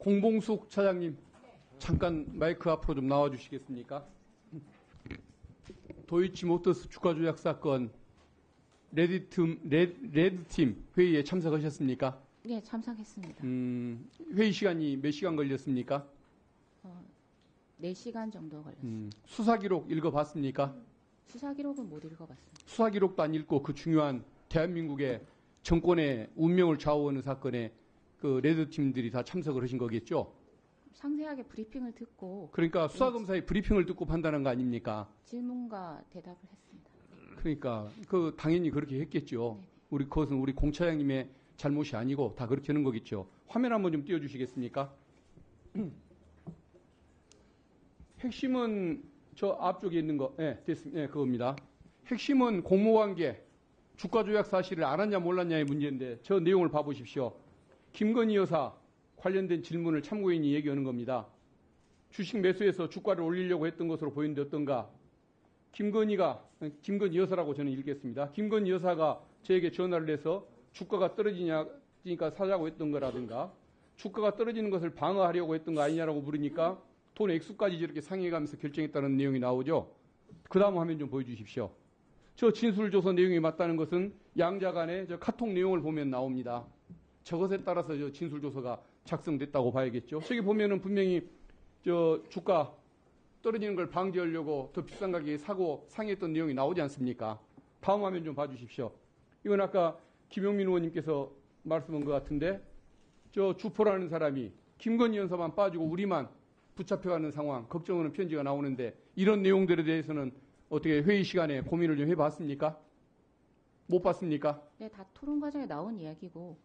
공봉숙 차장님, 잠깐 마이크 앞으로 좀 나와 주시겠습니까? 도이치모터스 주가 조작 사건 레드팀 회의에 참석하셨습니까? 네, 참석했습니다. 회의 시간이 몇 시간 걸렸습니까? 4시간 정도 걸렸습니다. 수사 기록 읽어봤습니까? 수사 기록은 못 읽어봤습니다. 수사 기록도 안 읽고 그 중요한 대한민국의 정권의 운명을 좌우하는 사건에 그 레드팀들이 다 참석을 하신 거겠죠? 상세하게 브리핑을 듣고 그러니까 수사검사의 브리핑을 듣고 판단한 거 아닙니까? 질문과 대답을 했습니다. 그러니까 그 당연히 그렇게 했겠죠. 네네. 그것은 우리 공 차장님의 잘못이 아니고 다 그렇게 하는 거겠죠. 화면 한번 좀 띄워주시겠습니까? 핵심은 저 앞쪽에 있는 거, 네, 됐습니다. 네, 그겁니다. 핵심은 공모관계, 주가 조작 사실을 알았냐 몰랐냐의 문제인데 저 내용을 봐보십시오. 김건희 여사 관련된 질문을 참고인이 얘기하는 겁니다. 주식 매수해서 주가를 올리려고 했던 것으로 보이는데 어떤가? 김건희 여사라고 저는 읽겠습니다. 김건희 여사가 저에게 전화를 해서 주가가 떨어지니까 사자고 했던 거라든가 주가가 떨어지는 것을 방어하려고 했던 거 아니냐라고 물으니까 돈 액수까지 저렇게 상의해가면서 결정했다는 내용이 나오죠. 그 다음 화면 좀 보여주십시오. 저 진술조서 내용이 맞다는 것은 양자 간의 저 카톡 내용을 보면 나옵니다. 저것에 따라서 저 진술조서가 작성됐다고 봐야겠죠. 저기 보면은 분명히 저 주가 떨어지는 걸 방지하려고 더 비싼 가격에 사고 상의했던 내용이 나오지 않습니까? 다음 화면 좀 봐주십시오. 이건 아까 김용민 의원님께서 말씀한 것 같은데 저 주포라는 사람이 김건희 여사만 빠지고 우리만 붙잡혀가는 상황, 걱정하는 편지가 나오는데 이런 내용들에 대해서는 어떻게 회의 시간에 고민을 좀 해봤습니까? 못 봤습니까? 네, 다 토론 과정에 나온 이야기고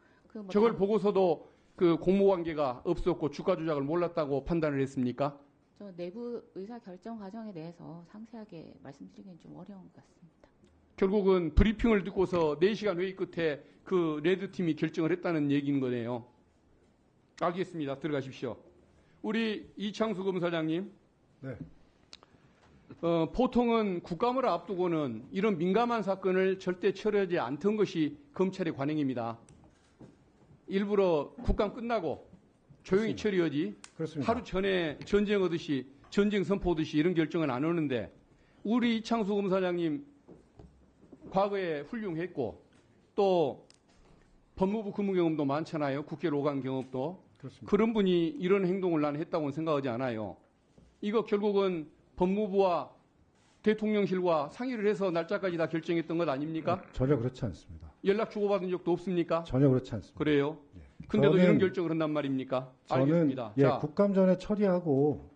저걸 보고서도 그 공모관계가 없었고 주가 조작을 몰랐다고 판단을 했습니까? 저 내부 의사 결정 과정에 대해서 상세하게 말씀드리기는 좀 어려운 것 같습니다. 결국은 브리핑을 듣고서 4시간 회의 끝에 그 레드팀이 결정을 했다는 얘기인 거네요. 알겠습니다. 들어가십시오. 우리 이창수 검사장님. 네. 보통은 국감을 앞두고는 이런 민감한 사건을 절대 처리하지 않던 것이 검찰의 관행입니다. 일부러 국감 끝나고 조용히 처리하지. 그렇습니다. 하루 전에 전쟁하듯이 전쟁 선포하듯이 이런 결정은 안 하는데 우리 이창수 검사장님 과거에 훌륭했고 또 법무부 근무 경험도 많잖아요. 국회로 오간 경험도. 그렇습니다. 그런 분이 이런 행동을 나는 했다고는 생각하지 않아요. 이거 결국은 법무부와 대통령실과 상의를 해서 날짜까지 다 결정했던 것 아닙니까? 전혀 그렇지 않습니다. 연락 주고받은 적도 없습니까? 전혀 그렇지 않습니다. 그래요? 예. 근데도 이런 결정을 한단 말입니까? 저는 알겠습니다. 예, 자, 국감 전에 처리하고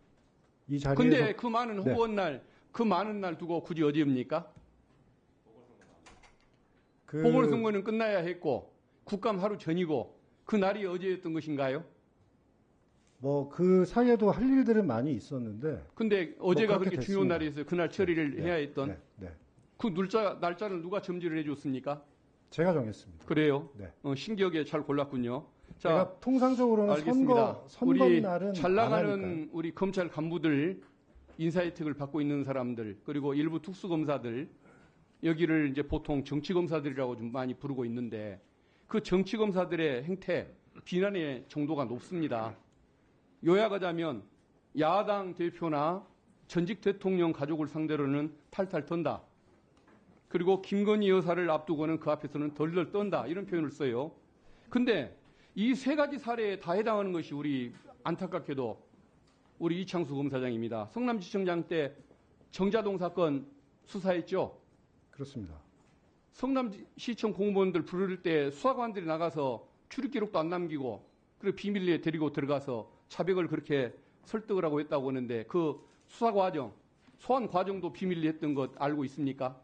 이 자리에서 근데 그 많은 허구한 날, 그 많은 날 두고 굳이 어디입니까? 보궐선거는 끝나야 했고 국감 하루 전이고 그 날이 어제였던 것인가요? 뭐 그 사이에도 할 일들은 많이 있었는데. 근데 어제가 그렇게 그렇게 중요한 됐습니다. 날이었어요. 그날 처리를 네, 해야 했던. 네. 그 날짜를 누가 점지를 해줬습니까? 제가 정했습니다. 그래요? 네. 신기하게 잘 골랐군요. 자, 제가 통상적으로는 알겠습니다. 선거 우리 날은 잘 안 나가는 하니까요. 우리 검찰 간부들, 인사 혜택을 받고 있는 사람들, 그리고 일부 특수검사들, 여기를 이제 보통 정치검사들이라고 좀 많이 부르고 있는데 그 정치검사들의 행태, 비난의 정도가 높습니다. 요약하자면 야당 대표나 전직 대통령 가족을 상대로는 탈탈 턴다. 그리고 김건희 여사를 앞두고는 그 앞에서는 덜덜 떤다. 이런 표현을 써요. 근데 이 세 가지 사례에 다 해당하는 것이 우리 안타깝게도 우리 이창수 검사장입니다. 성남지청장 때 정자동 사건 수사했죠. 그렇습니다. 성남시청 공무원들 부를 때 수사관들이 나가서 출입 기록도 안 남기고 그리고 비밀리에 데리고 들어가서 자백을 그렇게 설득을 하고 했다고 하는데 그 수사 과정, 소환 과정도 비밀리 했던 것 알고 있습니까?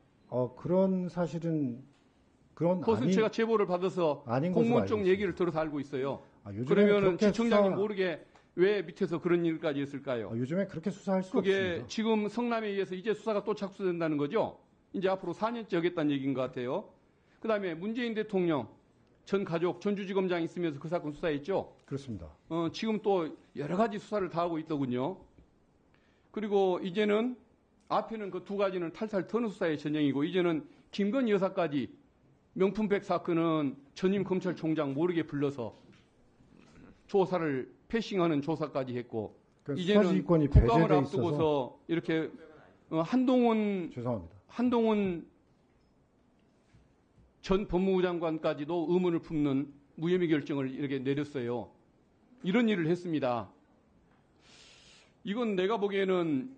그런 사실은 그것은 제가 제보를 받아서 공무원 쪽 알고 얘기를 들어서 알고 있어요. 요즘에 그러면은 그렇게 지청장이 모르게 왜 밑에서 그런 일까지 했을까요? 요즘에 그렇게 수사할 수가 그게 없습니다. 지금 성남에 의해서 이제 수사가 또 착수된다는 거죠. 이제 앞으로 4년째 하겠다는 얘기인 것 같아요. 그다음에 문재인 대통령 전 가족 전주지검장 있으면서 그 사건 수사했죠. 그렇습니다. 지금 또 여러 가지 수사를 다 하고 있더군요. 그리고 이제는 앞에는 그 두 가지는 탈탈 터는 수사의 전형이고 이제는 김건희 여사까지 명품백 사건은 전임 검찰총장 모르게 불러서 조사를 패싱하는 조사까지 했고 그 이제는 수사지휘권이 국감을 배제돼 있어서 앞두고서 이렇게 죄송합니다. 한동훈 전 법무부 장관까지도 의문을 품는 무혐의 결정을 이렇게 내렸어요. 이런 일을 했습니다. 이건 내가 보기에는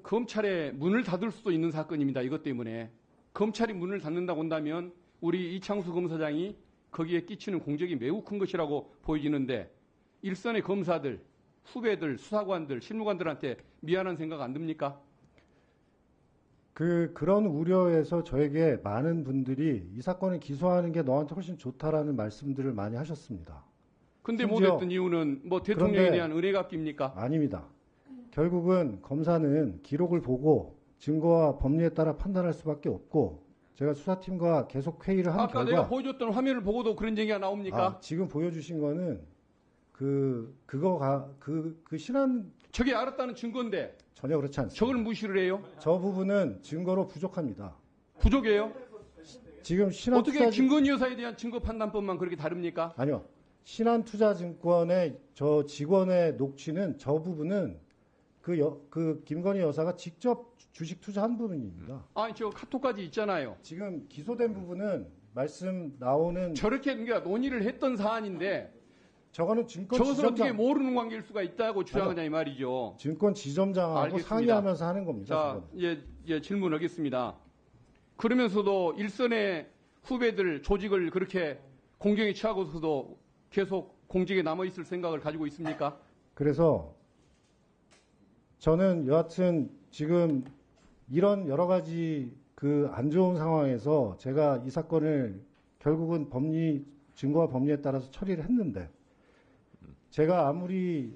검찰의 문을 닫을 수도 있는 사건입니다. 이것 때문에. 검찰이 문을 닫는다고 한다면 우리 이창수 검사장이 거기에 끼치는 공적이 매우 큰 것이라고 보여지는데 일선의 검사들, 후배들, 수사관들, 실무관들한테 미안한 생각 안 듭니까? 그런 우려에서 저에게 많은 분들이 이 사건을 기소하는 게 너한테 훨씬 좋다라는 말씀들을 많이 하셨습니다. 근데 심지어 못했던 이유는 뭐 대통령에 그런데 대한 은혜가 깁니까? 아닙니다. 결국은 검사는 기록을 보고 증거와 법리에 따라 판단할 수밖에 없고 제가 수사팀과 계속 회의를 한 아까 결과 내가 보여줬던 화면을 보고도 그런 얘기가 나옵니까? 지금 보여주신 거는 그 신한 저게 알았다는 증거인데 전혀 그렇지 않습니다. 저걸 무시를 해요? 저 부분은 증거로 부족합니다. 부족해요? 지금 어떻게 김건희 여사에 대한 증거 판단법만 그렇게 다릅니까? 아니요. 신한투자증권의 저 직원의 녹취는 저 부분은 그 김건희 여사가 직접 주식 투자한 부분입니다. 아니 저 카톡까지 있잖아요. 지금 기소된 부분은 말씀 나오는 저렇게 그러니까 논의를 했던 사안인데 저거는 증권 저것을 어떻게 지점장 모르는 관계일 수가 있다고 주장하냐 이 말이죠. 증권 지점장하고 알겠습니다. 상의하면서 하는 겁니다. 자, 저거는. 질문하겠습니다. 그러면서도 일선의 후배들 조직을 그렇게 공경에 처하고서도 계속 공직에 남아 있을 생각을 가지고 있습니까? 그래서 저는 여하튼 지금 이런 여러 가지 그 안 좋은 상황에서 제가 이 사건을 결국은 증거와 법리에 따라서 처리를 했는데 제가 아무리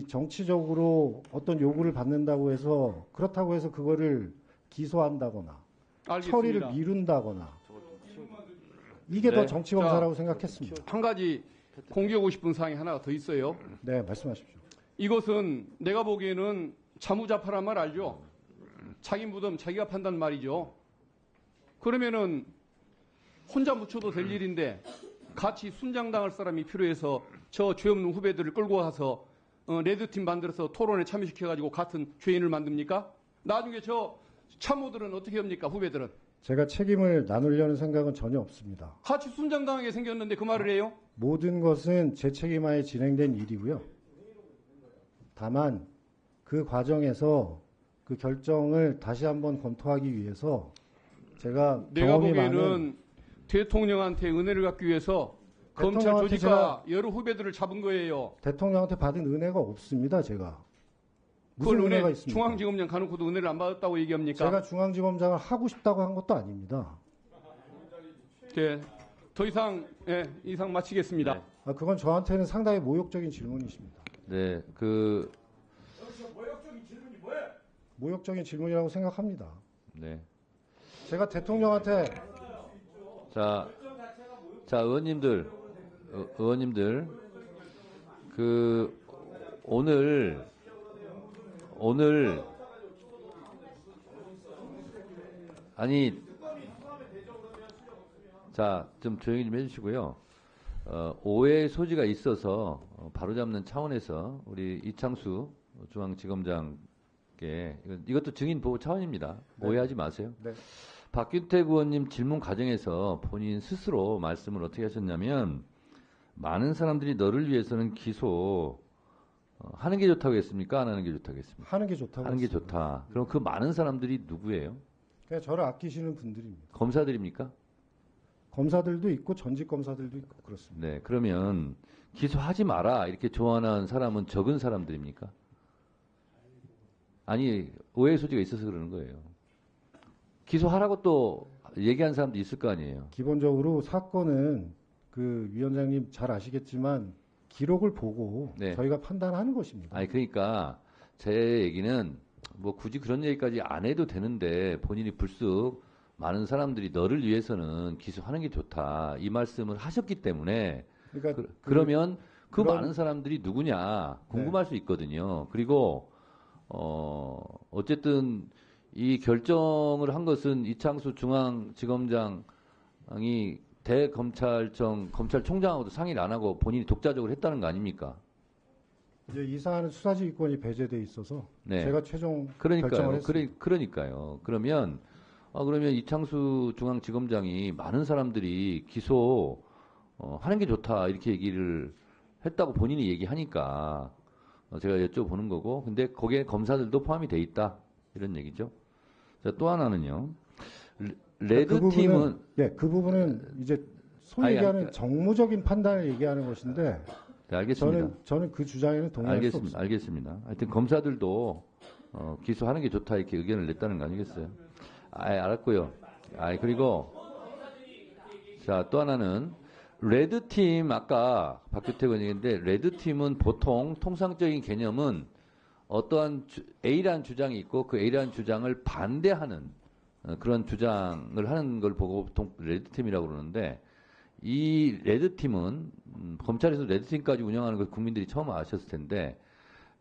정치적으로 어떤 요구를 받는다고 해서 그렇다고 해서 그거를 기소한다거나 알겠습니다. 처리를 미룬다거나 이게 네. 더 정치검사라고 생각했습니다. 한 가지 공개하고 싶은 사항이 하나가 더 있어요. 네, 말씀하십시오. 이것은 내가 보기에는 자무자파란 말 알죠? 자기 무덤 자기가 판단 말이죠. 그러면은 혼자 묻혀도 될 일인데 같이 순장당할 사람이 필요해서 저 죄 없는 후배들을 끌고 와서 레드팀 만들어서 토론에 참여시켜가지고 같은 죄인을 만듭니까? 나중에 저 참모들은 어떻게 합니까? 후배들은. 제가 책임을 나누려는 생각은 전혀 없습니다. 같이 순장당하게 생겼는데 그 말을 해요? 모든 것은 제 책임하에 진행된 일이고요. 다만 그 과정에서 그 결정을 다시 한번 검토하기 위해서 제가 내가 경험이 보기에는 많은 대통령한테 은혜를 갖기 위해서 검찰 대통령한테 조직과 여러 후배들을 잡은 거예요. 대통령한테 받은 은혜가 없습니다. 제가 무슨 그걸 은혜가 은혜, 있습니까? 중앙지검장 가놓고도 은혜를 안 받았다고 얘기합니까? 제가 중앙지검장을 하고 싶다고 한 것도 아닙니다. 네, 더 이상 이상 마치겠습니다. 네. 그건 저한테는 상당히 모욕적인 질문이십니다. 네, 모욕적인 질문이라고 생각합니다. 네. 제가 대통령한테 자, 의원님들, 오늘, 좀 조용히 좀 해주시고요. 오해의 소지가 있어서 바로잡는 차원에서 우리 이창수 중앙지검장께 이것도 증인 보호 차원입니다. 네. 오해하지 마세요. 네. 박균택 의원님 질문 과정에서 본인 스스로 말씀을 어떻게 하셨냐면 많은 사람들이 너를 위해서는 기소 하는 게 좋다고 했습니까? 안 하는 게 좋다고 했습니까? 하는 게 좋다고 하는 게 했습니다. 좋다. 그럼 그 많은 사람들이 누구예요? 그냥 저를 아끼시는 분들입니다. 검사들입니까? 검사들도 있고 전직 검사들도 있고 그렇습니다. 네. 그러면 기소하지 마라 이렇게 조언한 사람은 적은 사람들입니까? 아니 오해 소지가 있어서 그러는 거예요. 기소하라고 또 얘기한 사람도 있을 거 아니에요. 기본적으로 사건은 그 위원장님 잘 아시겠지만 기록을 보고 네. 저희가 판단하는 것입니다. 아니 그러니까 제 얘기는 뭐 굳이 그런 얘기까지 안 해도 되는데 본인이 불쑥 많은 사람들이 너를 위해서는 기소하는 게 좋다 이 말씀을 하셨기 때문에 그러니까 그러면 그 그런- 많은 사람들이 누구냐 궁금할 수 있거든요. 그리고 어쨌든 이 결정을 한 것은 이창수 중앙지검장이 검찰총장하고도 상의를 안 하고 본인이 독자적으로 했다는 거 아닙니까? 이제 이 사안은 수사지휘권이 배제돼 있어서 네. 제가 최종 그러니까요. 결정을 했습니다. 그러니까요. 그러면 이창수 중앙지검장이 많은 사람들이 기소 하는 게 좋다 이렇게 얘기를 했다고 본인이 얘기하니까 제가 여쭤보는 거고, 근데 거기에 검사들도 포함이 돼 있다 이런 얘기죠. 자, 또 하나는요. 레드 팀은 그 부분은 이제 소위 아니, 얘기하는 정무적인 판단을 얘기하는 것인데 네, 알겠습니다. 저는 그 주장에는 동의할 수 없습니다. 알겠습니다. 하여튼 검사들도 기소하는 게 좋다 이렇게 의견을 냈다는 거 아니겠어요? 알았고요. 그리고 자, 또 하나는 레드팀, 아까 박규택 의원인데 레드팀은 보통 통상적인 개념은 어떠한 A라는 주장이 있고 그 A라는 주장을 반대하는 그런 주장을 하는 걸 보고 보통 레드팀이라고 그러는데, 이 레드팀은 검찰에서 레드팀까지 운영하는 걸 국민들이 처음 아셨을 텐데,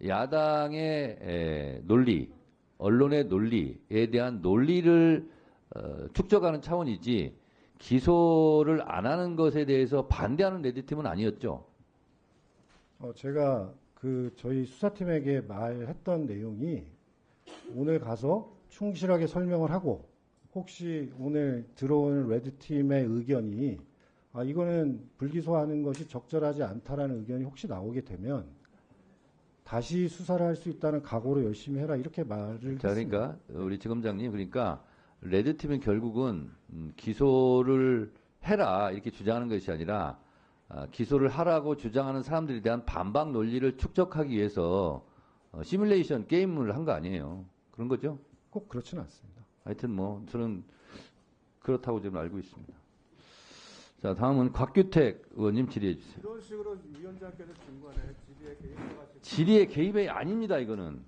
야당의 논리, 언론의 논리에 대한 논리를 축적하는 차원이지 기소를 안 하는 것에 대해서 반대하는 레드팀은 아니었죠. 제가 저희 수사팀에게 말했던 내용이 오늘 가서 충실하게 설명을 하고, 혹시 오늘 들어오는 레드팀의 의견이 이거는 불기소하는 것이 적절하지 않다라는 의견이 혹시 나오게 되면 다시 수사를 할 수 있다는 각오로 열심히 해라, 이렇게 말을 자, 했습니다. 그러니까 우리 지검장님, 그러니까 레드팀은 결국은 기소를 해라 이렇게 주장하는 것이 아니라 기소를 하라고 주장하는 사람들에 대한 반박 논리를 축적하기 위해서 시뮬레이션 게임을 한 거 아니에요. 그런 거죠? 꼭 그렇지는 않습니다. 하여튼 저는 그렇다고 지금 알고 있습니다. 자, 다음은 곽규택 의원님 질의해 주세요. 이런 식으로 위원장께서 중간에 질의에 개입해가지고 질의의 개입이 아닙니다, 이거는.